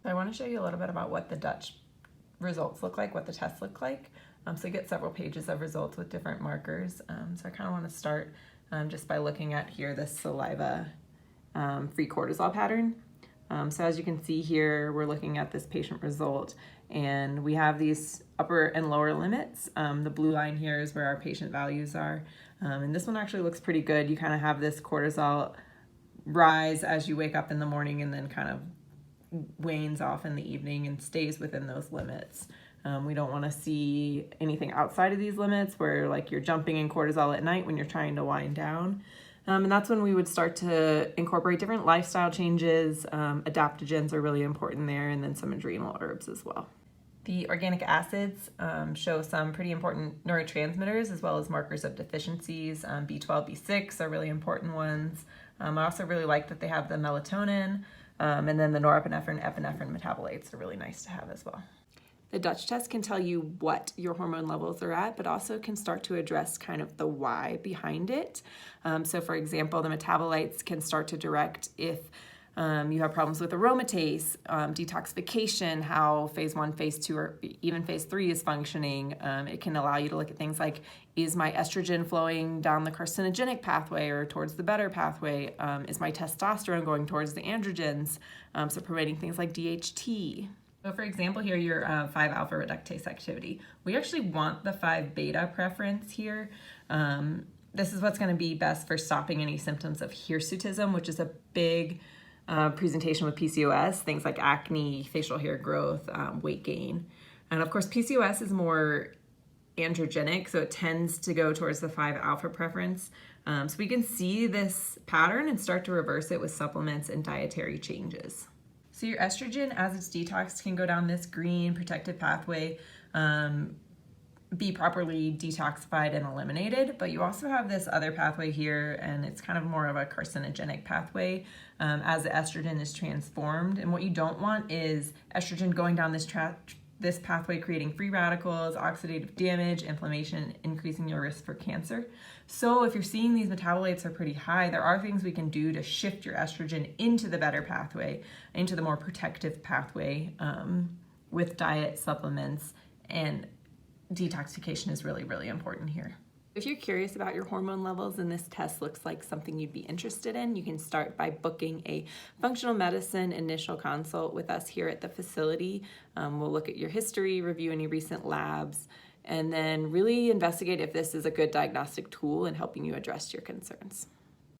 I want to show you a little bit about what the Dutch results look like, what the tests look like. So you get several pages of results with different markers. So I kind of want to start just by looking at here this saliva free cortisol pattern. So as you can see here, we're looking at this patient result, and we have these upper and lower limits. The blue line here is where our patient values are. And this one actually looks pretty good. You kind of have this cortisol rise as you wake up in the morning and then kind of wanes off in the evening and stays within those limits. We don't want to see anything outside of these limits where like you're jumping in cortisol at night when you're trying to wind down. And that's when we would start to incorporate different lifestyle changes. Adaptogens are really important there, and then some adrenal herbs as well. The organic acids show some pretty important neurotransmitters as well as markers of deficiencies. B12, B6 are really important ones. I also really like that they have the melatonin, and then the norepinephrine, epinephrine metabolites are really nice to have as well. The Dutch test can tell you what your hormone levels are at, but also can start to address kind of the why behind it. So for example, the metabolites can start to direct if you have problems with aromatase, detoxification, how phase 1, phase 2, or even phase 3 is functioning. It can allow you to look at things like, is my estrogen flowing down the carcinogenic pathway or towards the better pathway? Is my testosterone going towards the androgens? So promoting things like DHT. So for example here, your 5-alpha reductase activity. We actually want the 5-beta preference here. This is what's going to be best for stopping any symptoms of hirsutism, which is a big presentation with PCOS, things like acne, facial hair growth, weight gain. And of course, PCOS is more androgenic, so it tends to go towards the 5-alpha preference. So we can see this pattern and start to reverse it with supplements and dietary changes. So your estrogen, as it's detoxed, can go down this green protective pathway, be properly detoxified and eliminated, but you also have this other pathway here, and it's kind of more of a carcinogenic pathway as the estrogen is transformed. And what you don't want is estrogen going down this pathway, creating free radicals, oxidative damage, inflammation, increasing your risk for cancer. So if you're seeing these metabolites are pretty high, there are things we can do to shift your estrogen into the better pathway, into the more protective pathway with diet, supplements, and detoxification is really, really important here. If you're curious about your hormone levels and this test looks like something you'd be interested in, you can start by booking a functional medicine initial consult with us here at the facility. We'll look at your history, review any recent labs, and then really investigate if this is a good diagnostic tool in helping you address your concerns.